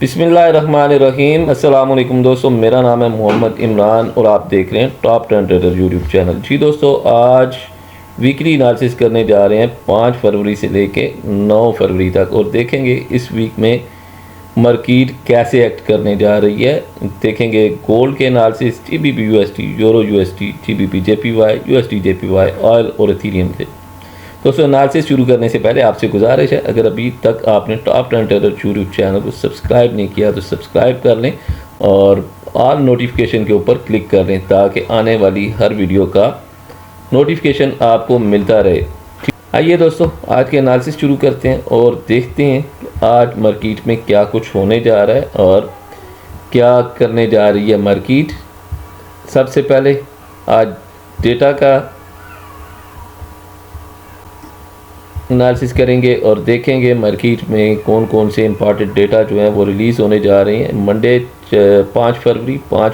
बिस्मिल्लाहिर्रहमानिर्रहीम। अस्सलाम वालेकुम दोस्तों, मेरा नाम है मोहम्मद इमरान और आप देख रहे हैं टॉप 10 ट्रेडर यूट्यूब चैनल। जी दोस्तों, आज वीकली एनालिसिस करने जा रहे हैं 5 फरवरी से लेके 9 फरवरी तक और देखेंगे इस वीक में मार्केट कैसे एक्ट करने जा रही है। देखेंगे गोल्ड के analysis, GBP USD, euro USD, GBP JPY, USD JPY, oil और एथेरियम से। दोस्तों, एनालिसिस शुरू करने से पहले आपसे गुजारिश है, अगर अभी तक आपने टॉप 10 ट्रेडर यूट्यूब चैनल को सब्सक्राइब नहीं किया तो सब्सक्राइब कर लें और ऑल नोटिफिकेशन के ऊपर क्लिक कर लें ताकि आने वाली हर वीडियो का नोटिफिकेशन आपको मिलता रहे। आइए दोस्तों, आज के एनालिसिस शुरू करते हैं और देखते हैं कि आज मार्केट में क्या कुछ होने जा रहा है और क्या करने जा रही है मार्केट। सबसे पहले आज डेटा का एनालिसिस करेंगे और देखेंगे मार्केट में कौन कौन से इंपॉर्टेंट डेटा जो हैं वो रिलीज़ होने जा रहे हैं। मंडे 5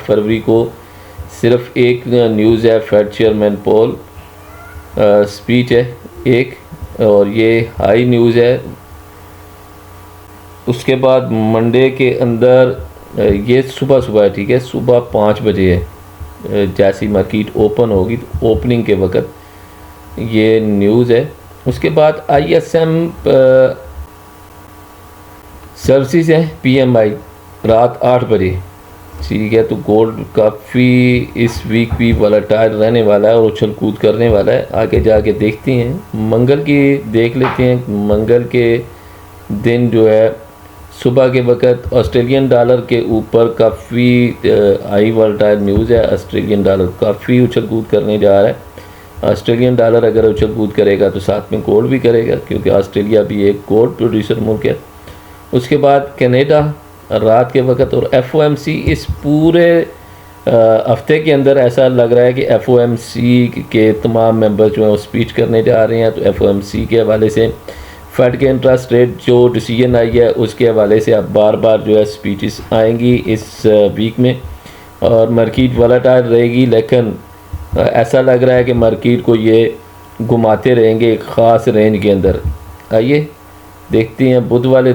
फरवरी को सिर्फ एक न्यूज़ है, फेड चेयरमैन पॉल स्पीच है एक, और ये हाई न्यूज़ है। उसके बाद मंडे के अंदर ये सुबह है, ठीक है, सुबह 5 बजे है। जैसी मार्केट ओपन होगी तो ओपनिंग के वक्त ये न्यूज़ है। उसके बाद ISM सर्विसेज है, PMI रात 8 बजे, ठीक है। तो गोल्ड काफ़ी इस वीक भी वॉलेटाइल रहने वाला है और उछल कूद करने वाला है। आगे जाके देखते हैं। मंगल की देख लेते हैं। मंगल के दिन जो है सुबह के वक्त ऑस्ट्रेलियन डॉलर के ऊपर काफ़ी हाई वॉलेटाइल न्यूज़ है। ऑस्ट्रेलियन डॉलर काफ़ी उछल कूद करने जा रहा है। ऑस्ट्रेलियन डॉलर अगर उछल कूद करेगा तो साथ में गोल्ड भी करेगा, क्योंकि ऑस्ट्रेलिया भी एक गोल्ड प्रोड्यूसर मुल्क है। उसके बाद कनाडा रात के वक्त और FOMC इस पूरे हफ्ते के अंदर ऐसा लग रहा है कि FOMC के तमाम मेंबर्स जो हैं वो स्पीच करने जा रहे हैं। तो FOMC के हवाले से फेड के इंटरेस्ट रेट जो डिसीजन आई है उसके हवाले से अब बार बार जो है स्पीचेस आएंगी इस वीक में और मार्केट वॉलेटाइल रहेगी। लेकिन ऐसा लग रहा है कि मार्केट को ये घुमाते रहेंगे एक ख़ास रेंज के अंदर। आइए देखते हैं बुध वाले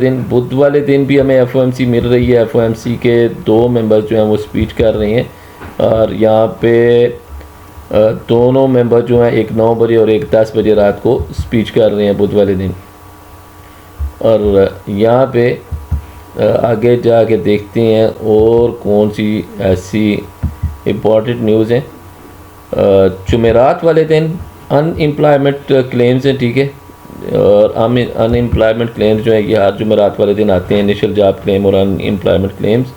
दिन भी हमें FOMC मिल रही है। FOMC के 2 मेंबर्स जो हैं वो स्पीच कर रहे हैं और यहाँ पे दोनों मेंबर जो हैं, एक 9 बजे और एक 10 बजे रात को स्पीच कर रहे हैं बुध वाले दिन। और यहाँ पे आगे जाके देखते हैं और कौन सी ऐसी इम्पॉर्टेंट न्यूज़ हैं। जुमेरात वाले दिन अनएम्प्लॉयमेंट क्लेम्स हैं, ठीक है, और अनएम्प्लॉयमेंट क्लेम्स जो है ये हर जुमेरात वाले दिन आते हैं, इनिशियल जॉब क्लेम और अनएम्प्लॉयमेंट क्लेम्स।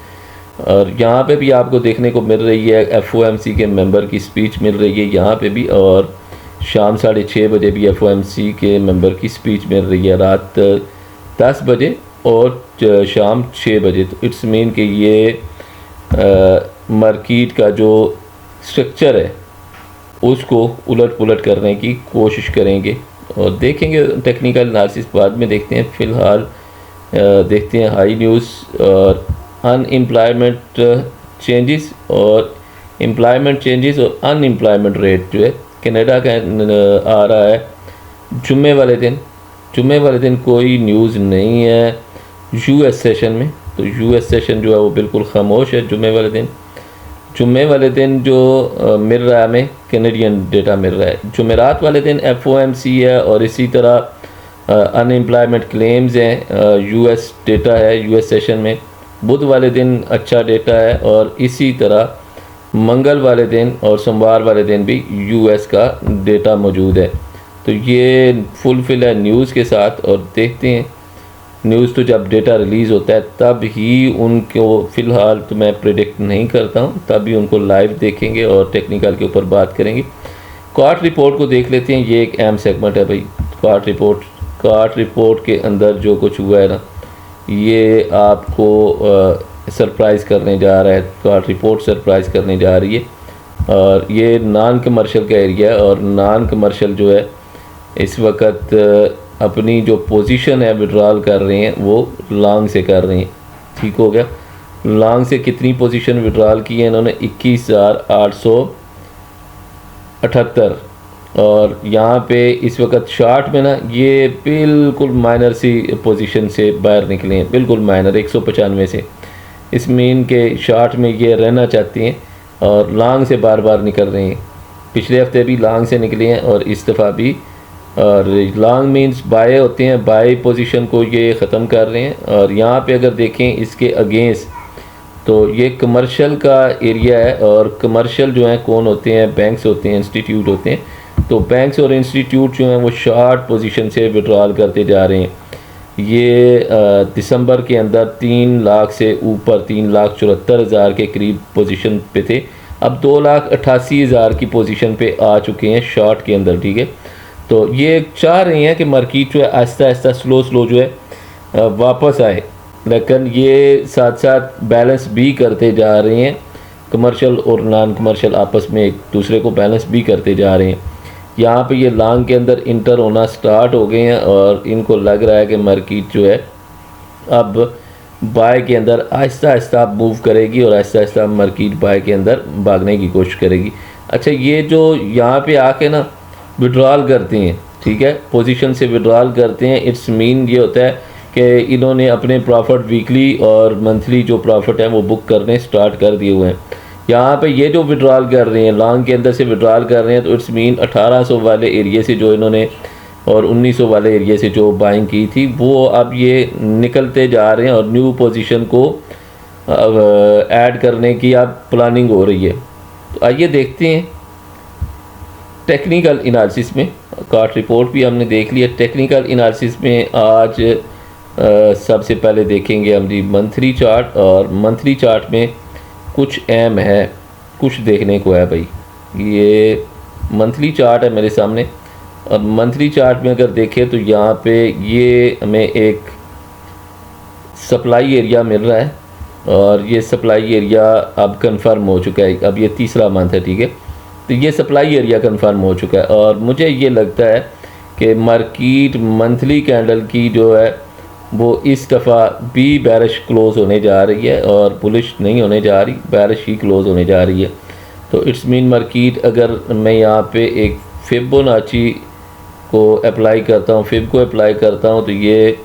और यहाँ पे भी आपको देखने को मिल रही है FOMC के मेंबर की स्पीच मिल रही है यहाँ पे भी, और शाम 6:30 बजे भी FOMC के मेंबर की स्पीच मिल रही है, रात 10 बजे और शाम 6 बजे। तो इट्स मीन कि ये मार्केट का जो स्ट्रक्चर है उसको उलट पुलट करने की कोशिश करेंगे और देखेंगे। टेक्निकल एनालिसिस बाद में देखते हैं। फ़िलहाल देखते हैं हाई न्यूज़ और अनएम्प्लॉयमेंट चेंजेस और एम्प्लॉयमेंट चेंजेस और अनएम्प्लॉयमेंट रेट जो है कनाडा का आ रहा है जुम्मे वाले दिन कोई न्यूज़ नहीं है US सेशन में। तो US सेशन जो है वो बिल्कुल खामोश है जुम्मे वाले दिन जो मिल रहा है हमें कैनेडियन डेटा मिल रहा है। जुमेरात वाले दिन FOMC है और इसी तरह अनएम्प्लॉयमेंट क्लेम्स हैं, US डेटा है US सेशन में। बुध वाले दिन अच्छा डेटा है और इसी तरह मंगल वाले दिन और सोमवार वाले दिन भी US का डेटा मौजूद है। तो ये फुलफिल है न्यूज़ के साथ और देखते हैं। न्यूज़ तो जब डेटा रिलीज़ होता है तब ही उनको, फ़िलहाल तो मैं प्रेडिक्ट नहीं करता हूँ, तब ही उनको लाइव देखेंगे और टेक्निकल के ऊपर बात करेंगे। क्वार्ट रिपोर्ट को देख लेते हैं। ये एक अहम सेगमेंट है भाई। क्वार्ट रिपोर्ट के अंदर जो कुछ हुआ है ना, ये आपको सरप्राइज़ करने जा रहा है। क्वार्ट रिपोर्ट सरप्राइज़ करने जा रही है और ये नॉन कमर्शियल का एरिया है और नॉन कमर्शियल जो है इस वक्त अपनी जो पोजीशन है विड्रॉल कर रहे हैं वो लॉन्ग से कर रहे हैं, ठीक हो गया। लॉन्ग से कितनी पोजीशन विड्रॉल की है इन्होंने? 21,878 और यहाँ पे इस वक्त शार्ट में ना ये बिल्कुल माइनर सी पोजीशन से बाहर निकले हैं, बिल्कुल माइनर 195 से। इस मीन के शार्ट में ये रहना चाहती हैं और लॉन्ग से बार बार निकल रहे हैं। पिछले हफ्ते भी लॉन्ग से निकले हैं और इस दफ़ा भी। और लॉन्ग मीन्स बाय होते हैं, बाय पोजीशन को ये ख़त्म कर रहे हैं। और यहाँ पे अगर देखें इसके अगेंस्ट, तो ये कमर्शियल का एरिया है और कमर्शियल जो है कौन होते हैं, बैंक्स होते हैं, इंस्टीट्यूट होते हैं। तो बैंक्स और इंस्टीट्यूट जो हैं वो शॉर्ट पोजीशन से विड्रॉल करते जा रहे हैं। ये दिसंबर के अंदर 3 लाख से ऊपर 3,74,000 के करीब पोजीशन पे थे, अब 2,88,000 की पोजीशन पे आ चुके हैं शॉर्ट के अंदर, ठीक है। तो ये चाह रहे हैं कि मार्केट जो है आहिस्ता आहिस्ता स्लो जो है वापस आए, लेकिन ये साथ साथ बैलेंस भी करते जा रहे हैं, कमर्शियल और नॉन कमर्शियल आपस में एक दूसरे को बैलेंस भी करते जा रहे हैं। यहाँ पे ये लॉन्ग के अंदर इंटर होना स्टार्ट हो गए हैं और इनको लग रहा है कि मार्केट जो है अब बाय के अंदर आहिस्ता आहिस्ता मूव करेगी और आहिस्ता आहिस्ता मार्केट बाय के अंदर भागने की कोशिश करेगी। अच्छा, ये जो यहाँ पे आके ना विड्रॉल करते हैं, ठीक है, पोजीशन से विड्रॉल करते हैं, इट्स मीन ये होता है कि इन्होंने अपने प्रॉफिट वीकली और मंथली जो प्रॉफिट है वो बुक करने स्टार्ट कर दिए हुए हैं। यहाँ पे ये जो विड्रॉल कर रहे हैं, लॉन्ग के अंदर से विड्रॉल कर रहे हैं, तो इट्स मीन 1800 वाले एरिया से जो इन्होंने और 1900 वाले एरिया से जो बाइंग की थी वो अब ये निकलते जा रहे हैं और न्यू पोजीशन को ऐड करने की अब प्लानिंग हो रही है। तो आइए देखते हैं टेक्निकल एनालिसिस में। कार्ट रिपोर्ट भी हमने देख लिया। टेक्निकल एनालिसिस में आज सबसे पहले देखेंगे हम जी मंथली चार्ट, और मंथली चार्ट में कुछ अहम है, कुछ देखने को है भाई। ये मंथली चार्ट है मेरे सामने और मंथली चार्ट में अगर देखें तो यहाँ पे ये हमें एक सप्लाई एरिया मिल रहा है और ये सप्लाई एरिया अब कंफर्म हो चुका है। अब ये तीसरा मंथ है, ठीक है, तो ये सप्लाई एरिया कंफर्म हो चुका है और मुझे ये लगता है कि मार्केट मंथली कैंडल की जो है वो इस दफ़ा भी बैरिश क्लोज़ होने जा रही है और बुलिश नहीं होने जा रही, बैरिश ही क्लोज़ होने जा रही है। तो इट्स मीन मार्केट, अगर मैं यहाँ पे एक फिबोनाची को अप्लाई करता हूँ, फिब को अप्लाई करता हूँ, तो ये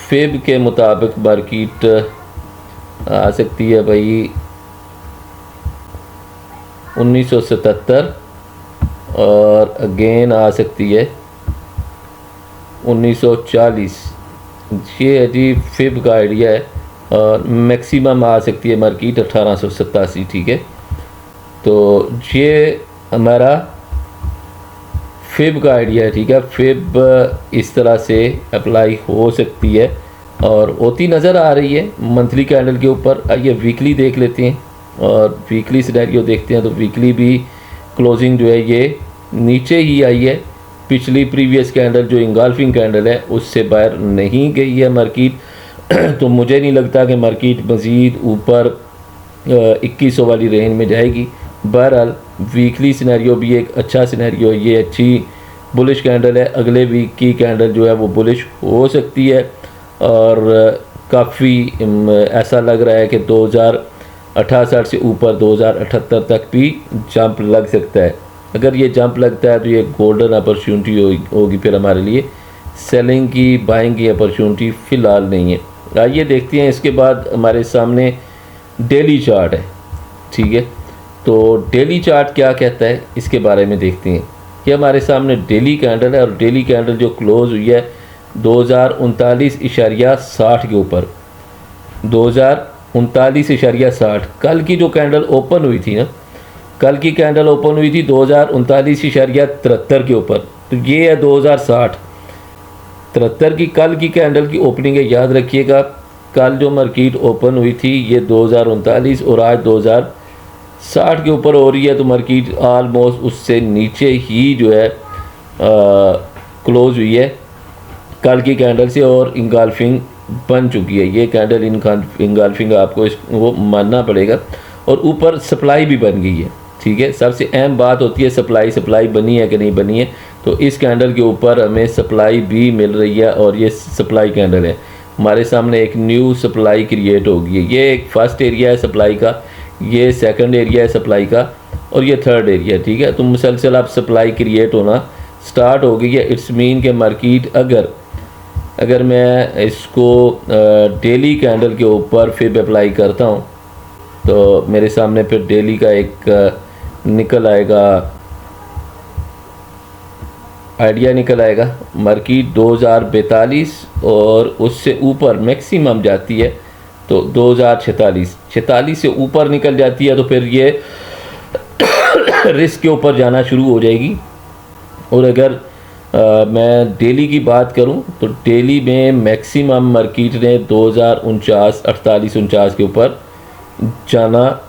फिब के मुताबिक मार्केट आ सकती है भाई 1977 और अगेन आ सकती है 1940। ये जी फिब का आइडिया है और मैक्सिमम आ सकती है मार्केट 1887, ठीक है। तो ये हमारा फिब का आइडिया है, ठीक है। फिब इस तरह से अप्लाई हो सकती है और होती नज़र आ रही है मंथली कैंडल के ऊपर। आइए वीकली देख लेते हैं और वीकली सिनेरियो देखते हैं। तो वीकली भी क्लोजिंग जो है ये नीचे ही आई है, पिछली प्रीवियस कैंडल जो इंगल्फिंग कैंडल है उससे बाहर नहीं गई है मार्केट। तो मुझे नहीं लगता कि मार्केट मज़ीद ऊपर 2100 वाली रेंज में जाएगी। बहरहाल वीकली सिनेरियो भी एक अच्छा सिनेरियो है, ये अच्छी बुलिश कैंडल है। अगले वीक की कैंडल जो है वो बुलिश हो सकती है और काफ़ी ऐसा लग रहा है कि 2068 से ऊपर 2078 तक भी जंप लग सकता है। अगर ये जंप लगता है तो ये गोल्डन अपॉर्चुनिटी होगी फिर हमारे लिए। सेलिंग की, बाइंग की अपॉर्चुनिटी फ़िलहाल नहीं है। आइए देखते हैं। इसके बाद हमारे सामने डेली चार्ट है, ठीक है। तो डेली चार्ट क्या कहता है इसके बारे में देखते हैं। ये हमारे सामने डेली कैंडल है और डेली कैंडल जो क्लोज़ हुई है 2039.60 के ऊपर, 2039.60। कल की जो कैंडल ओपन हुई थी ना, कल की कैंडल ओपन हुई थी 2039.73 के ऊपर, तो ये है 2060। 73 की कल की कैंडल की ओपनिंग है, याद रखिएगा। कल जो मार्केट ओपन हुई थी ये 2039 और आज 2060 के ऊपर हो रही है। तो मार्केट आलमोस्ट उससे नीचे ही जो है क्लोज़ हुई है कल की कैंडल से और इंगल्फिंग बन चुकी है। ये कैंडल इंगल्फिंग आपको वो मानना पड़ेगा। और ऊपर सप्लाई भी बन गई है, ठीक है। सबसे अहम बात होती है सप्लाई बनी है कि नहीं बनी है। तो इस कैंडल के ऊपर हमें सप्लाई भी मिल रही है और ये सप्लाई कैंडल है। हमारे सामने एक न्यू सप्लाई क्रिएट होगी है। ये एक फर्स्ट एरिया है सप्लाई का, ये सेकंड एरिया है सप्लाई का और ये थर्ड एरिया, ठीक है। तो मुसलसल आप सप्लाई क्रिएट होना स्टार्ट हो गई है। इट्स मीन के मार्केट अगर मैं इसको डेली कैंडल के ऊपर फिर अप्लाई करता हूँ तो मेरे सामने फिर डेली का एक निकल आएगा, आइडिया निकल आएगा। मार्केट 2042 और उससे ऊपर मैक्सिमम जाती है तो 2046 से ऊपर निकल जाती है तो फिर ये रिस्क के ऊपर जाना शुरू हो जाएगी। और अगर मैं डेली की बात करूं तो डेली में मैक्सिमम मार्केट ने 2048 के ऊपर जाना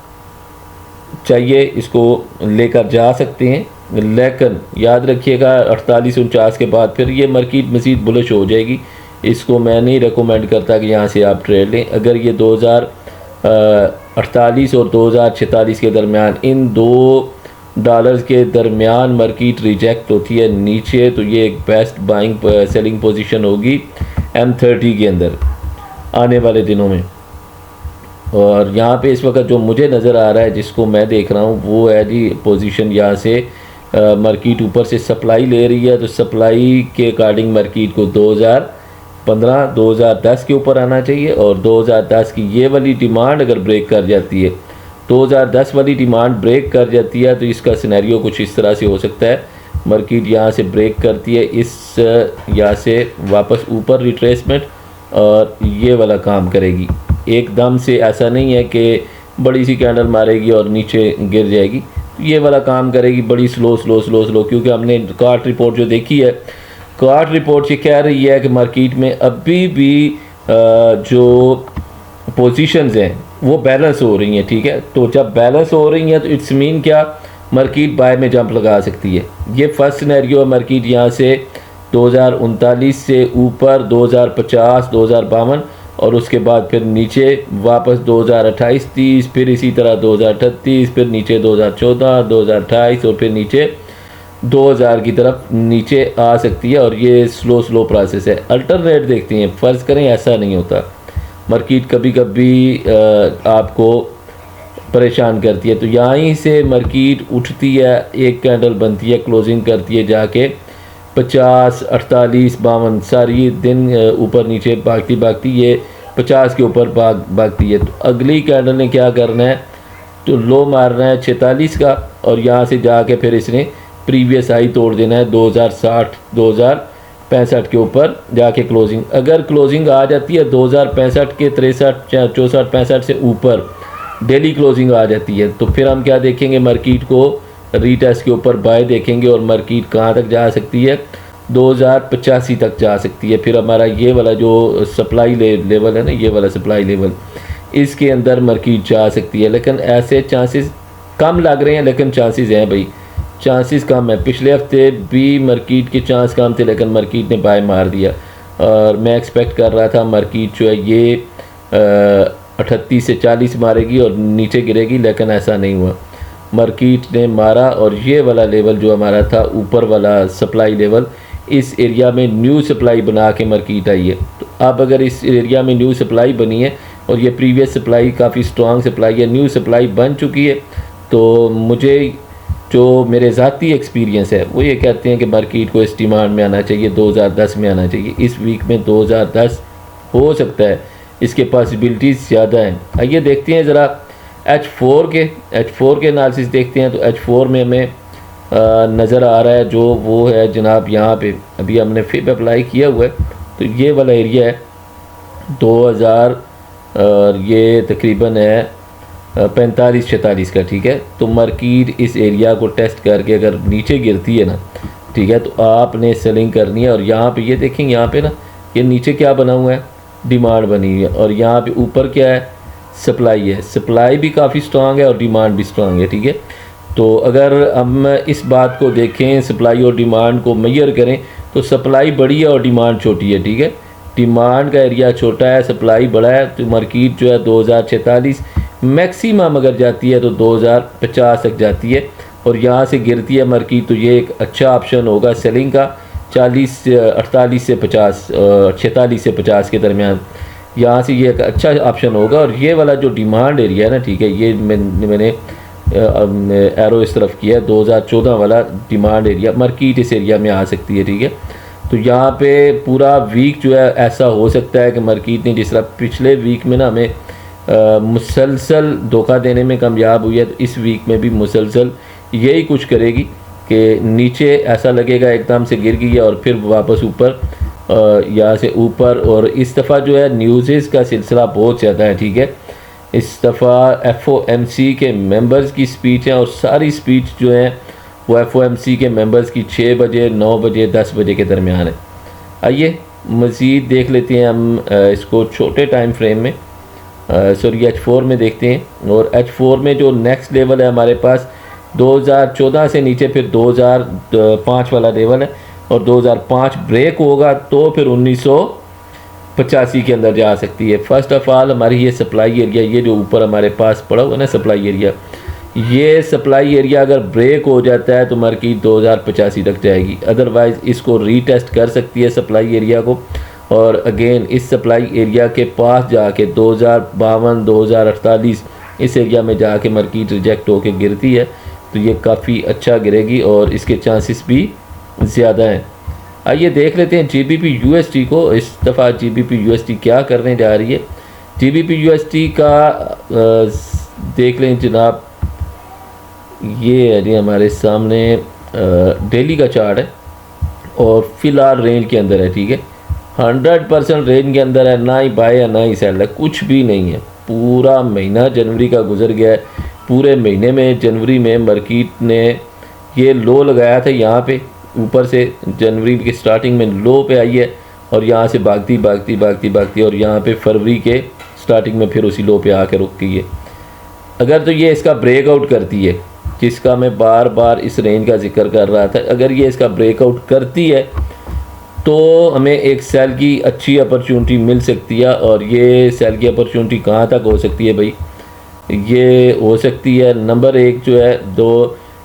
चाहिए, इसको लेकर जा सकते हैं। लेकिन याद रखिएगा 48-49 के बाद फिर ये मार्केट मज़ीद बुलिश हो जाएगी। इसको मैं नहीं रिकमेंड करता कि यहाँ से आप ट्रेड लें। अगर ये 2048 और 2046 के दरमियान, इन $2 के दरमियान मार्केट रिजेक्ट होती है नीचे, तो ये एक बेस्ट बाइंग सेलिंग पोजीशन होगी M30 के अंदर आने वाले दिनों में। और यहाँ पे इस वक्त जो मुझे नज़र आ रहा है, जिसको मैं देख रहा हूँ, वो है जी पोजीशन यहाँ से मार्केट ऊपर से सप्लाई ले रही है। तो सप्लाई के अकॉर्डिंग मार्केट को 2010 के ऊपर आना चाहिए। और 2010 की ये वाली डिमांड अगर ब्रेक कर जाती है, 2010 वाली डिमांड ब्रेक कर जाती है, तो इसका सिनेरियो कुछ इस तरह से हो सकता है। मार्केट यहाँ से ब्रेक करती है, इस यहाँ से वापस ऊपर रिट्रेसमेंट और ये वाला काम करेगी। एकदम से ऐसा नहीं है कि बड़ी सी कैंडल मारेगी और नीचे गिर जाएगी, ये वाला काम करेगी बड़ी स्लो, क्योंकि हमने कार्ट रिपोर्ट जो देखी है, कार्ट रिपोर्ट ये कह रही है कि मार्केट में अभी भी जो पोजीशंस हैं वो बैलेंस हो रही हैं, ठीक है। तो जब बैलेंस हो रही हैं तो इट्स मीन क्या, मार्केट बाय में जंप लगा सकती है। ये फर्स्ट सिनेरियो है। मार्केट यहाँ से 2039 से ऊपर 2050, 2052 और उसके बाद फिर नीचे वापस 2028-30, फिर इसी तरह 2038, फिर नीचे 2014, 2028 और फिर नीचे 2000 की तरफ नीचे आ सकती है। और ये स्लो प्रोसेस है। अल्टरनेट देखते हैं, फ़र्ज़ करें ऐसा नहीं होता, मार्केट कभी कभी आपको परेशान करती है। तो यहाँ से मार्केट उठती है, एक कैंडल बनती है, क्लोजिंग करती है जाके 50, 48, 52 सारी दिन ऊपर नीचे भागती ये 50 के ऊपर भागती है। तो अगली कैंडल ने क्या करना है, तो लो मारना है 46 का और यहाँ से जाके फिर इसने प्रीवियस हाई तोड़ देना है 2060, 2065 के ऊपर जाके क्लोजिंग। अगर क्लोजिंग आ जाती है 2065 के 63, 64, 65 से ऊपर डेली क्लोजिंग आ जाती है, तो फिर हम क्या देखेंगे, मार्केट को रीटेस्ट के ऊपर बाय देखेंगे और मार्केट कहाँ तक जा सकती है, 2085 तक जा सकती है। फिर हमारा ये वाला जो सप्लाई लेवल है ना, ये वाला सप्लाई लेवल, इसके अंदर मार्केट जा सकती है। लेकिन ऐसे चांसेस कम लग रहे हैं, लेकिन चांसेस हैं भाई, चांसेस कम है। पिछले हफ्ते भी मार्केट के चांस कम थे, लेकिन मार्केट ने बाय मार दिया। और मैं एक्सपेक्ट कर रहा था मार्केट जो है ये 38 से 40 मारेगी और नीचे गिरेगी, लेकिन ऐसा नहीं हुआ। मार्केट ने मारा और ये वाला लेवल जो हमारा था ऊपर वाला सप्लाई लेवल, इस एरिया में न्यू सप्लाई बना के मार्केट आई है। तो अब अगर इस एरिया में न्यू सप्लाई बनी है और ये प्रीवियस सप्लाई काफ़ी स्ट्रॉन्ग सप्लाई है, न्यू सप्लाई बन चुकी है, तो मुझे जो मेरे ज़ाती एक्सपीरियंस है वो ये कहते हैं कि मार्केट को इस डिमांड में आना चाहिए, 2010 में आना चाहिए। इस वीक में 2010 हो सकता है, इसके पॉसिबिलिटीज़ ज़्यादा हैं। आइए देखते हैं ज़रा H4 के एनालिसिस देखते हैं। तो H4 में हमें नज़र आ रहा है जो वो है जनाब, यहाँ पे अभी हमने फिर अप्लाई किया हुआ है, तो ये वाला एरिया है 2000 और ये तकरीबन है 45-46 का, ठीक है। तो मार्केट इस एरिया को टेस्ट करके अगर नीचे गिरती है ना, ठीक है, तो आपने सेलिंग करनी है। और यहाँ पे ये देखें, यहाँ पे ना ये नीचे क्या बना हुआ है, डिमांड बनी हुई है, और यहाँ पे ऊपर क्या है, सप्लाई है। सप्लाई भी काफ़ी स्ट्रांग है और डिमांड भी स्ट्रांग है, ठीक है। तो अगर हम इस बात को देखें, सप्लाई और डिमांड को मेजर करें, तो सप्लाई बड़ी है और डिमांड छोटी है, ठीक है। डिमांड का एरिया छोटा है, सप्लाई बड़ा है, तो मार्केट जो है 2046 मैक्सिमम अगर जाती है तो 2050 तक जाती है और यहाँ से गिरती है मार्केट, तो ये एक अच्छा ऑप्शन होगा सेलिंग का 48 से 50, 46 से 50 के दरमियान। यहाँ से ये एक अच्छा ऑप्शन होगा। और ये वाला जो डिमांड एरिया है ना, ठीक है, ये मैंने एरो इस तरफ किया है, 2014 वाला डिमांड एरिया, मार्केट इस एरिया में आ सकती है, ठीक है। तो यहाँ पे पूरा वीक जो है ऐसा हो सकता है कि मार्केट ने जिस तरह पिछले वीक में ना हमें मुसलसल धोखा देने में कामयाब हुई है, तो इस वीक में भी मुसलसल यही कुछ करेगी कि नीचे ऐसा लगेगा एकदम से गिर गई है और फिर वापस ऊपर, यहाँ से ऊपर। और इस दफ़ा जो है न्यूज़ का सिलसिला बहुत ज़्यादा है, ठीक है। इस दफ़ा FOMC के मेंबर्स की स्पीच है और सारी स्पीच जो है वो FOMC के मेंबर्स की 6 बजे, 9 बजे, 10 बजे के दरमियान है। आइए मज़ीद देख लेते हैं हम इसको छोटे टाइम फ्रेम में, सॉरी H4 में देखते हैं। और H4 में जो नेक्स्ट लेवल है हमारे पास 2014 से नीचे फिर 2005 वाला लेवल है, और 2005 ब्रेक होगा तो फिर 1985 के अंदर जा सकती है। फर्स्ट ऑफ ऑल हमारी ये सप्लाई एरिया, ये जो ऊपर हमारे पास पड़ा हुआ ना सप्लाई एरिया, ये सप्लाई एरिया अगर ब्रेक हो जाता है तो मार्केट 2085 तक जाएगी, अदरवाइज़ इसको रीटेस्ट कर सकती है सप्लाई एरिया को। और अगेन इस सप्लाई एरिया के पास जाके 2052, 2048 इस एरिया में जाके मार्केट रिजेक्ट होके गिरती है, तो ये काफ़ी अच्छा गिरेगी और इसके चांसेस भी ज़्यादा हैं। आइए देख लेते हैं GBP USD को। इस दफ़ा GBP USD क्या करने जा रही है। GBP USD का देख लें जनाब, ये है जी हमारे सामने डेली का चार्ट है और फ़िलहाल रेंज के अंदर है, ठीक है। 100% रेंज के अंदर है, ना ही बाय है ना ही सेल है, कुछ भी नहीं है। पूरा महीना जनवरी का गुजर गया है, पूरे महीने में जनवरी में मार्केट ने ये लो लगाया था यहाँ पे, ऊपर से जनवरी की स्टार्टिंग में लो पे आई है और यहाँ से भागती भागती भागती भागती और यहाँ पे फरवरी के स्टार्टिंग में फिर उसी लो पे आकर रुक गई है। अगर तो ये इसका ब्रेकआउट करती है, जिसका मैं बार बार इस रेंज का जिक्र कर रहा था, अगर ये इसका ब्रेकआउट करती है तो हमें एक सेल की अच्छी अपॉर्चुनिटी मिल सकती है। और ये सेल की अपॉर्चुनिटी कहाँ तक हो सकती है भाई, ये हो सकती है नंबर 1 जो है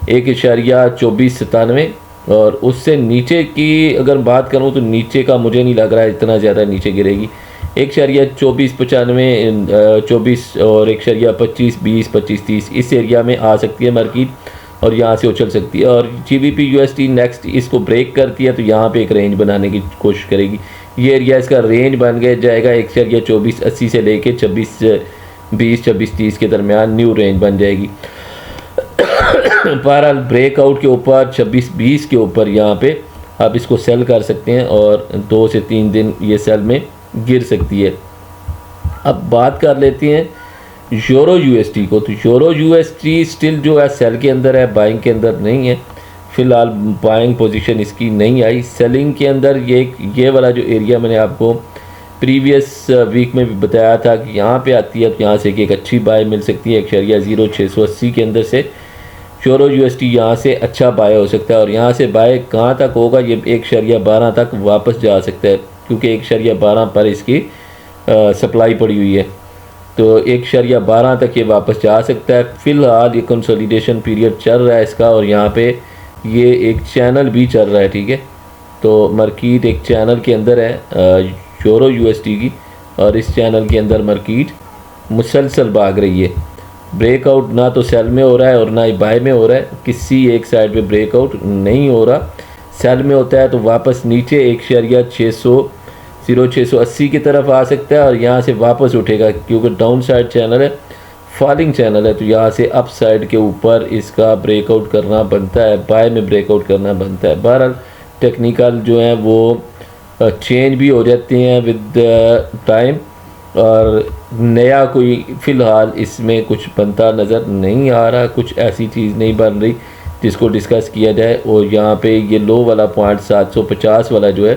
1.2497, और उससे नीचे की अगर बात करूँ तो नीचे का मुझे नहीं लग रहा है इतना ज़्यादा नीचे गिरेगी। 1.2495, 24 और 1.25, 20, 25, 30 इस एरिया में आ सकती है मार्केट और यहाँ से उछल सकती है। और GBP USD नेक्स्ट इसको ब्रेक करती है तो यहाँ पे एक रेंज बनाने की कोशिश करेगी। ये एरिया इसका रेंज बन गया जाएगा 1.2480 से लेके 2620, 2630 के दरमियान न्यू रेंज बन जाएगी। बहरहाल ब्रेकआउट के ऊपर 2620 के ऊपर यहाँ पे आप इसको सेल कर सकते हैं और 2 से 3 दिन ये सेल में गिर सकती है। अब बात कर लेते हैं यूरो USD को। तो यूरो USD स्टिल जो है सेल के अंदर है, बाइंग के अंदर नहीं है। फ़िलहाल बाइंग पोजीशन इसकी नहीं आई, सेलिंग के अंदर ये वाला जो एरिया मैंने आपको प्रीवियस वीक में भी बताया था कि यहाँ पे आती है तो यहाँ से एक अच्छी बाय मिल सकती है 1.0680 के अंदर से। यूरो USD यहाँ से अच्छा बाय हो सकता है और यहाँ से बाय कहाँ तक होगा, ये 1.12 तक वापस जा सकता है क्योंकि 1.12 पर इसकी सप्लाई पड़ी हुई है, तो 1.12 तक ये वापस जा सकता है। फ़िलहाल ये कंसोलिडेशन पीरियड चल रहा है इसका और यहाँ पे ये एक चैनल भी चल रहा है, ठीक है। तो मार्केट एक चैनल के अंदर है यूरो USD की और इस चैनल के अंदर मार्केट मुसलसल भाग रही है। ब्रेकआउट ना तो सेल में हो रहा है और ना ही बाय में हो रहा है, किसी एक साइड पे ब्रेकआउट नहीं हो रहा। सेल में होता है तो वापस नीचे 1.0680 की तरफ आ सकता है और यहाँ से वापस उठेगा क्योंकि डाउन साइड चैनल है, फॉलिंग चैनल है, तो यहाँ से अप साइड के ऊपर इसका ब्रेकआउट करना बनता है, बाय में ब्रेकआउट करना बनता है। बहरहाल टेक्निकल जो है वो चेंज भी हो जाते हैं विद टाइम और नया कोई फ़िलहाल इसमें कुछ बनता नज़र नहीं आ रहा, कुछ ऐसी चीज़ नहीं बन रही जिसको डिस्कस किया जाए। और यहाँ पे ये लो वाला पॉइंट 750 वाला जो है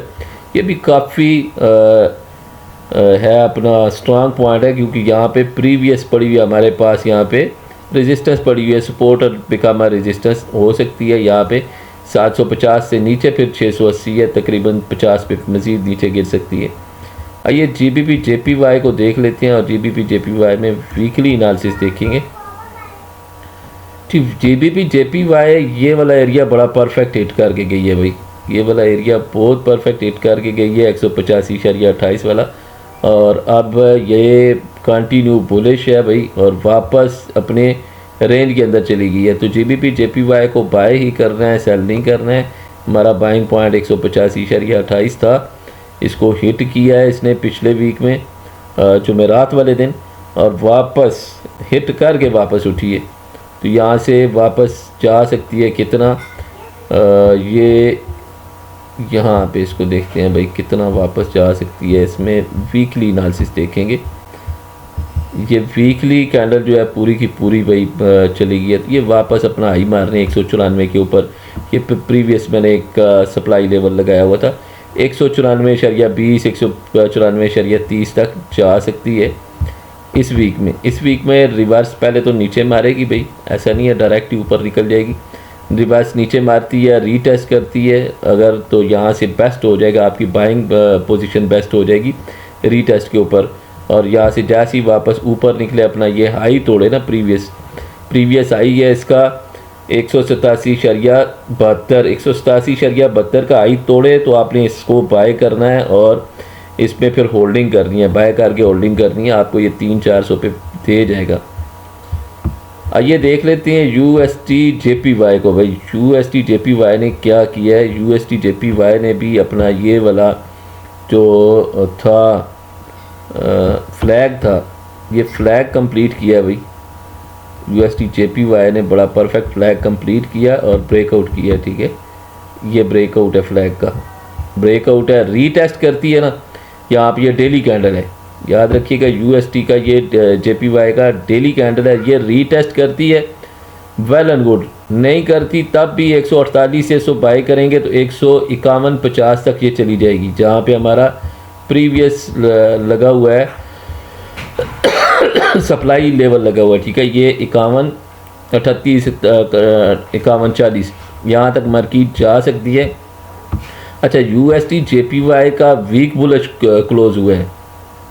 ये भी काफ़ी है अपना स्ट्रांग पॉइंट है क्योंकि यहाँ पे प्रीवियस पड़ी हुई हमारे पास, यहाँ पे रेजिस्टेंस पड़ी हुई है, सपोर्ट और बिकामा रेजिस्टेंस हो सकती है यहाँ पे 750 से नीचे, फिर 680 है, तकरीबन 50 पे मज़ीद नीचे गिर सकती है। आइए GBP JPY को देख लेते हैं और GBP JPY में वीकली एनालिसिस देखेंगे। ठीक, GBP JPY ये वाला एरिया बड़ा परफेक्ट हिट करके गई है भाई, ये वाला एरिया बहुत परफेक्ट हिट करके गई है 185.28 वाला, और अब ये कंटिन्यू बुलिश है भाई और वापस अपने रेंज के अंदर चली गई है। तो जीबीपी जेपीवाई को बाय ही करना है, सेल नहीं करना है। हमारा बाइंग पॉइंट 185.28 था, इसको हिट किया है इसने पिछले वीक में जुमेरात वाले दिन, और वापस हिट करके वापस उठी है। तो यहाँ से वापस जा सकती है कितना, ये यहाँ पे इसको देखते हैं भाई कितना वापस जा सकती है। इसमें वीकली एनालिसिस देखेंगे, ये वीकली कैंडल जो है पूरी की पूरी भाई चली गई है। तो ये वापस अपना हाई मार रहे हैं 194 के ऊपर। ये प्रीवियस मैंने एक सप्लाई लेवल लगाया हुआ था 194.20, 194.30 तक जा सकती है इस वीक में। इस वीक में रिवर्स पहले तो नीचे मारेगी भाई, ऐसा नहीं है डायरेक्ट ही ऊपर निकल जाएगी। रिवर्स नीचे मारती है, रीटेस्ट करती है अगर, तो यहाँ से बेस्ट हो जाएगा, आपकी बाइंग पोजीशन बेस्ट हो जाएगी रीटेस्ट के ऊपर। और यहाँ से जैसे ही वापस ऊपर निकले, अपना ये हाई तोड़े ना, प्रीवियस हाई है इसका 187.72, 187.72 का हाई तोड़े तो आपने इसको बाय करना है और इसमें फिर होल्डिंग करनी है, बाय करके होल्डिंग करनी है। आपको ये 300-400 पे दे जाएगा। आइए देख लेते हैं यूएसटी जेपीवाई को। भाई यूएसटी जेपीवाई ने क्या किया है। यूएसटी जेपीवाई ने भी अपना ये वाला जो था फ्लैग था, ये फ्लैग कंप्लीट किया भाई। यूएसटी जेपीवाई ने बड़ा परफेक्ट फ्लैग कंप्लीट किया और ब्रेकआउट किया, ठीक है। ये ब्रेकआउट है, फ्लैग का ब्रेकआउट है, रीटेस्ट करती है ना। यहाँ पे ये डेली कैंडल है, याद रखिएगा यूएसटी का ये जेपीवाई का डेली कैंडल है। ये रीटेस्ट करती है, वेल एंड गुड। नहीं करती तब भी 148 से 100 बाय करेंगे तो 151.50 तक ये चली जाएगी, जहाँ पे हमारा प्रीवियस लगा हुआ है सप्लाई लेवल लगा हुआ है, ठीक है। ये 51.38, 51.40 यहाँ तक मार्केट जा सकती है। अच्छा, यूएसटी जेपीवाई का वीक बुलिश क्लोज हुआ है,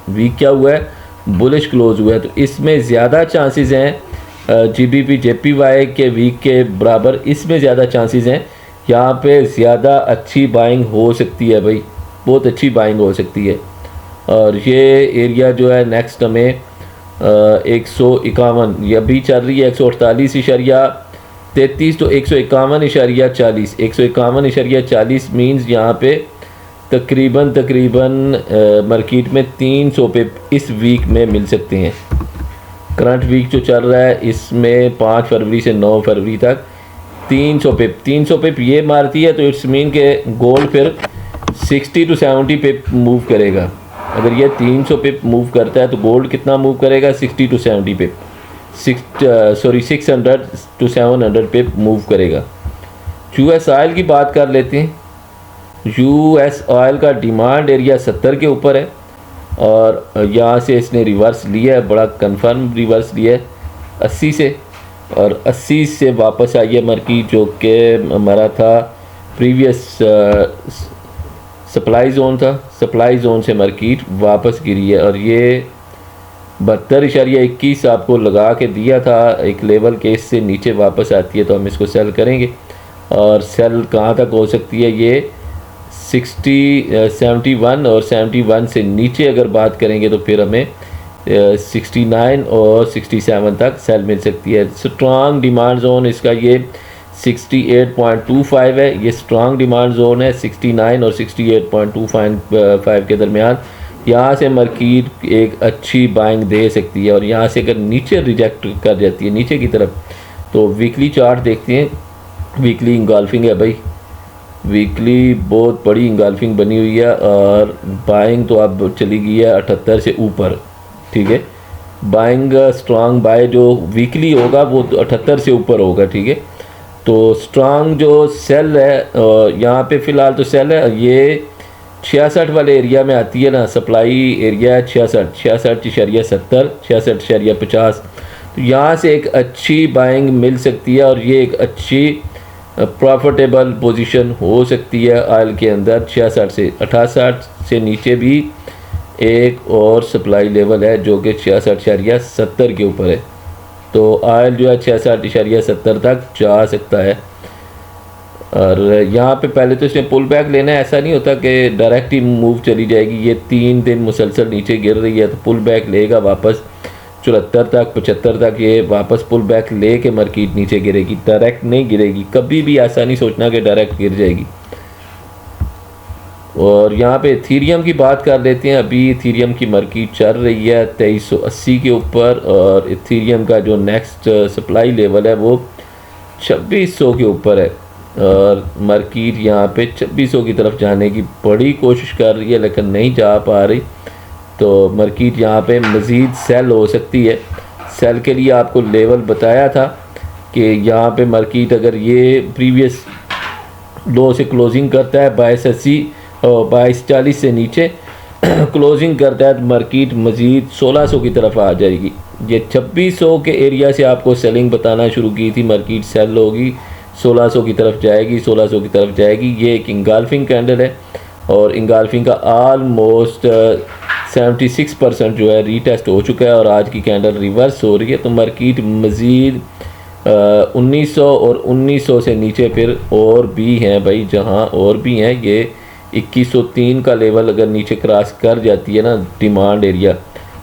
वीक क्या हुआ है, बुलिश क्लोज हुआ है। तो इसमें ज़्यादा चांसेस हैं जीबीपी जेपीवाई के वीक के बराबर, इसमें ज़्यादा चांसेस हैं। यहाँ पे ज़्यादा अच्छी बाइंग हो सकती है भाई, बहुत अच्छी बाइंग हो सकती है। और ये एरिया जो है नेक्स्ट हमें 151, ये अभी चल रही है 148.33 तो 151.40, 151.40 मीन्स यहाँ पे तकरीबन मार्केट में 300 पे इस वीक में मिल सकते हैं। करंट वीक जो चल रहा है इसमें 5 फरवरी से 9 फरवरी तक 300 पे ये मारती है, तो इट्स मीन के गोल्ड फिर 60 to 70 पे मूव करेगा। अगर ये 300 पे मूव करता है तो गोल्ड कितना मूव करेगा, 60 to 70 पे, 600 to 700 पे मूव करेगा। यूएस ऑयल की बात कर लेते हैं। यूएस ऑयल का डिमांड एरिया 70 के ऊपर है और यहाँ से इसने रिवर्स लिया है, बड़ा कंफर्म रिवर्स लिया है 80 से, और 80 से वापस आई है मार्केट, जो कि हमारा था प्रीवियस सप्लाई जोन था। सप्लाई जोन से मार्केट वापस गिरी है और ये 72.21 आपको लगा के दिया था एक लेवल के, इससे नीचे वापस आती है तो हम इसको सेल करेंगे। और सेल कहाँ तक हो सकती है, ये 71 और 71 से नीचे अगर बात करेंगे तो फिर हमें 69 और 67 तक सेल मिल सकती है। स्ट्रॉन्ग डिमांड जोन इसका ये 68.25 है, ये स्ट्रॉन्ग डिमांड जोन है 69 और 68.25 के दरमियान। यहाँ से मार्केट एक अच्छी बाइंग दे सकती है और यहाँ से अगर नीचे रिजेक्ट कर जाती है नीचे की तरफ, तो वीकली चार्ट देखते हैं। वीकली इंगल्फिंग है भाई, वीकली बहुत बड़ी इंगल्फिंग बनी हुई है और बाइंग तो अब चली गई है 78 से ऊपर, ठीक है। बाइंग स्ट्रॉन्ग बाय जो वीकली होगा वो 78 से ऊपर होगा, ठीक है। तो स्ट्रॉन्ग जो सेल है यहाँ पे फ़िलहाल तो सेल है, ये 66 वाले एरिया में आती है ना, सप्लाई एरिया है 66.70, 66.50। तो यहाँ से एक अच्छी बाइंग मिल सकती है और ये एक अच्छी प्रॉफिटेबल पोजीशन हो सकती है ऑयल के अंदर। 66 से 68 से नीचे भी एक और सप्लाई लेवल है जो कि 66.70 के ऊपर है। तो ऑयल जो है 66.70 तक जा सकता है। और यहाँ पे पहले तो इसने पुल बैक लेना है, ऐसा नहीं होता कि डायरेक्ट ही मूव चली जाएगी। ये 3 दिन मुसलसल नीचे गिर रही है तो पुल बैक लेगा वापस 74 तक 75 तक ये वापस पुल बैक ले के मार्केट नीचे गिरेगी, डायरेक्ट नहीं गिरेगी। कभी भी ऐसा नहीं सोचना कि डायरेक्ट गिर जाएगी। और यहाँ पे इथीरियम की बात कर लेते हैं। अभी इथीरियम की मार्केट चल रही है 2380 के ऊपर, और इथीरियम का जो नेक्स्ट सप्लाई लेवल है वो 2600 के ऊपर है। और मार्केट यहाँ पे 2600 की तरफ जाने की बड़ी कोशिश कर रही है लेकिन नहीं जा पा रही। तो मार्केट यहाँ पे मज़ीद सेल हो सकती है। सेल के लिए आपको लेवल बताया था कि यहाँ पे मार्केट अगर ये प्रीवियस लो से क्लोजिंग करता है 2280 और 2240 से नीचे क्लोजिंग करता है तो मार्केट मज़ीद 1600 की तरफ आ जाएगी। ये 2600 के एरिया से आपको सेलिंग बताना शुरू की थी, मार्केट सेल होगी 1600 की तरफ जाएगी, 1600 की तरफ जाएगी। ये एक इंगल्फिंग कैंडल है और इंगल्फिंग का आलमोस्ट 76% जो है रीटेस्ट हो चुका है और आज की कैंडल रिवर्स हो रही है। तो मार्केट मज़ीद 1900 और 1900 से नीचे फिर और भी हैं भाई, जहां और भी हैं। ये 2103 का लेवल अगर नीचे क्रॉस कर जाती है ना डिमांड एरिया,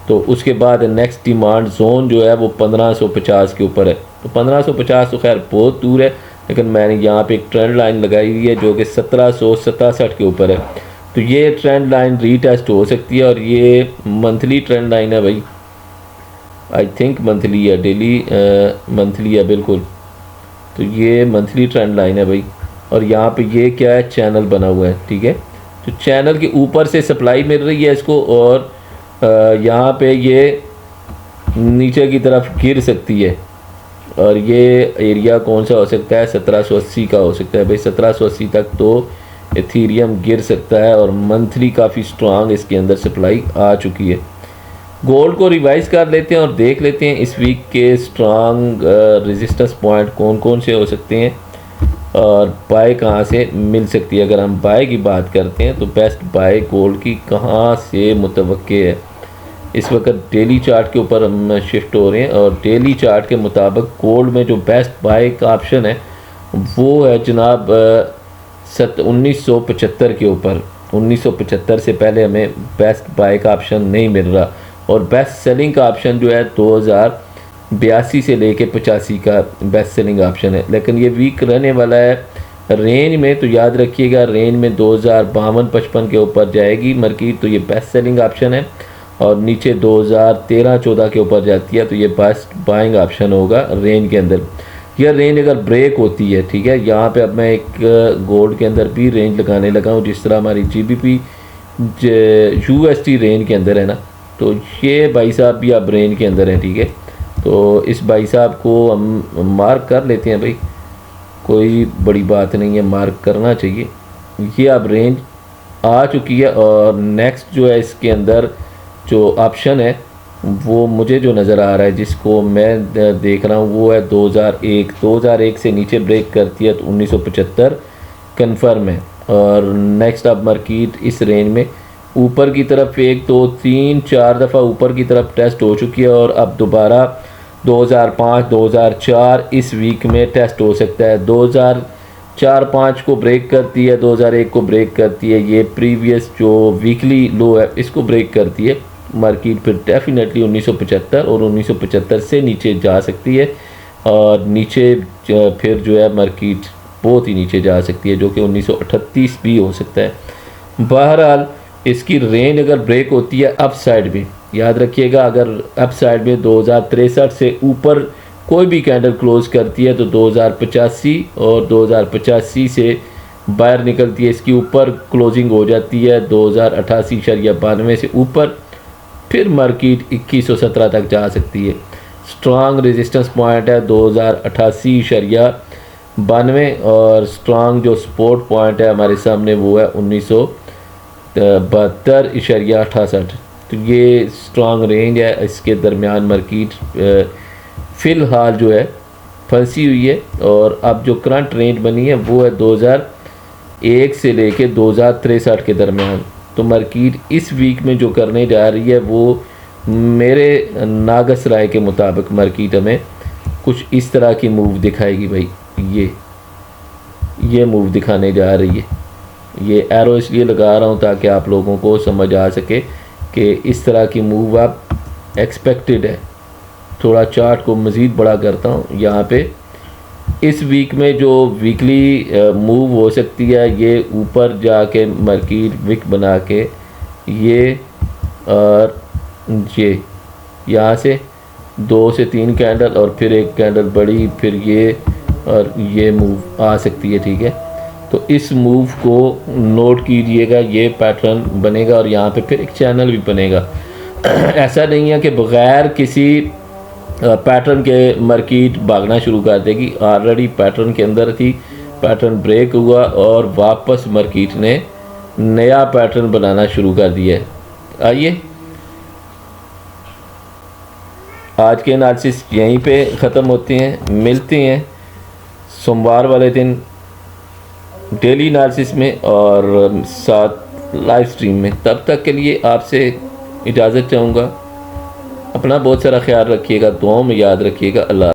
तो उसके बाद नेक्स्ट डिमांड जोन जो है वो 1550 के ऊपर है। तो 1550 तो खैर बहुत दूर है, लेकिन मैंने यहाँ पे एक ट्रेंड लाइन लगाई हुई है जो कि 1767 के ऊपर है। तो ये ट्रेंड लाइन रीटेस्ट हो सकती है और ये मंथली ट्रेंड लाइन है भाई, आई थिंक मंथली है, डेली मंथली है बिल्कुल। तो ये मंथली ट्रेंड लाइन है भाई। और यहाँ पे ये क्या है, चैनल बना हुआ है, ठीक है। तो चैनल के ऊपर से सप्लाई मिल रही है इसको और यहाँ पे ये नीचे की तरफ गिर सकती है। और ये एरिया कौन सा हो सकता है, 1780 का हो सकता है भाई। 1780 तक तो इथीरियम गिर सकता है और मंथली काफ़ी स्ट्रांग इसके अंदर सप्लाई आ चुकी है। गोल्ड को रिवाइज कर लेते हैं और देख लेते हैं इस वीक के स्ट्रांग रेजिस्टेंस पॉइंट कौन कौन से हो सकते हैं और बाय कहाँ से मिल सकती है। अगर हम बाय की बात करते हैं तो बेस्ट बाय गोल्ड की कहाँ से मुतवक्के है। इस वक्त डेली चार्ट के ऊपर हम शिफ्ट हो रहे हैं और डेली चार्ट के मुताबिक गोल्ड में जो बेस्ट बाय का ऑप्शन है वो है जनाब 1975 के ऊपर। 1975 से पहले हमें बेस्ट बाय का ऑप्शन नहीं मिल रहा और बेस्ट सेलिंग का ऑप्शन जो है 2082 से लेके 85 का बेस्ट सेलिंग ऑप्शन है। लेकिन ये वीक रहने वाला है रेंज में, तो याद रखिएगा रेंज में 2052-55 के ऊपर जाएगी मार्केट, तो ये बेस्ट सेलिंग ऑप्शन है। और नीचे 2013-14 के ऊपर जाती है तो ये बेस्ट बाइंग ऑप्शन होगा रेंज के अंदर। यह रेंज अगर ब्रेक होती है, ठीक है, यहाँ पे अब मैं एक गोल्ड के अंदर भी रेंज लगाने लगा हूँ जिस तरह हमारी GBP USD रेंज के अंदर है ना, तो ये भाई साहब भी अब रेंज के अंदर है, ठीक है। तो इस भाई साहब को हम मार्क कर लेते हैं भाई, कोई बड़ी बात नहीं है, मार्क करना चाहिए। ये अब रेंज आ चुकी है और नेक्स्ट जो है इसके अंदर जो ऑप्शन है वो मुझे जो नज़र आ रहा है, जिसको मैं देख रहा हूँ वो है 2001 से नीचे ब्रेक करती है तो 1975 कन्फर्म है। और नेक्स्ट अब मार्केट इस रेंज में ऊपर की तरफ 1 2 3 4 दफ़ा ऊपर की तरफ टेस्ट हो चुकी है और अब दोबारा 2005-2004 इस वीक में टेस्ट हो सकता है। 2004-5 को ब्रेक करती है, 2001 को ब्रेक करती है, ये प्रीवियस जो वीकली लो है इसको ब्रेक करती है मार्केट, फिर डेफिनेटली 1975 और 1975 से नीचे जा सकती है और नीचे फिर जो है मार्केट बहुत ही नीचे जा सकती है जो कि 1938 भी हो सकता है। बहरहाल इसकी रेंज अगर ब्रेक होती है अप साइड में, याद रखिएगा अगर अप साइड में 2063 से ऊपर कोई भी कैंडल क्लोज करती है तो 2085 और 2085 से बाहर निकलती है, इसकी ऊपर क्लोजिंग हो जाती है 2088.92 से ऊपर, फिर मार्केट 2117 तक जा सकती है। स्ट्रांग रेजिस्टेंस पॉइंट है 2088.92 और स्ट्रांग जो सपोर्ट पॉइंट है हमारे सामने वो है 1972.68। तो ये स्ट्रांग रेंज है, इसके दरमियान मार्केट फ़िलहाल जो है फंसी हुई है। और अब जो करंट रेंज बनी है वो है 2001 से लेके 2063 के दरमियान। तो मार्केट इस वीक में जो करने जा रही है वो मेरे नागस राय के मुताबिक मार्केट हमें कुछ इस तरह की मूव दिखाएगी भाई। ये मूव दिखाने जा रही है। ये एरो इसलिए लगा रहा हूँ ताकि आप लोगों को समझ आ सके कि इस तरह की मूव आप एक्सपेक्टेड है, थोड़ा चार्ट को मज़ीद बड़ा करता हूँ। यहाँ पे इस वीक में जो वीकली मूव हो सकती है, ये ऊपर जाके मार्केट विक बना के ये और ये यहाँ से 2 से 3 कैंडल और फिर एक कैंडल बड़ी, फिर ये और ये मूव आ सकती है। ठीक है, तो इस मूव को नोट कीजिएगा, ये पैटर्न बनेगा और यहाँ पे फिर एक चैनल भी बनेगा। ऐसा नहीं है कि बग़ैर किसी पैटर्न के मार्केट भागना शुरू कर देगी। ऑलरेडी पैटर्न के अंदर थी, पैटर्न ब्रेक हुआ और वापस मार्केट ने नया पैटर्न बनाना शुरू कर दिया है। आइए आज के एनालिसिस यहीं पे ख़त्म होते हैं, मिलते हैं सोमवार वाले दिन डेली एनालिसिस में और साथ लाइव स्ट्रीम में। तब तक के लिए आपसे इजाज़त चाहूँगा। अपना बहुत सारा ख्याल रखिएगा, दुआओं में याद रखिएगा। अल्लाह।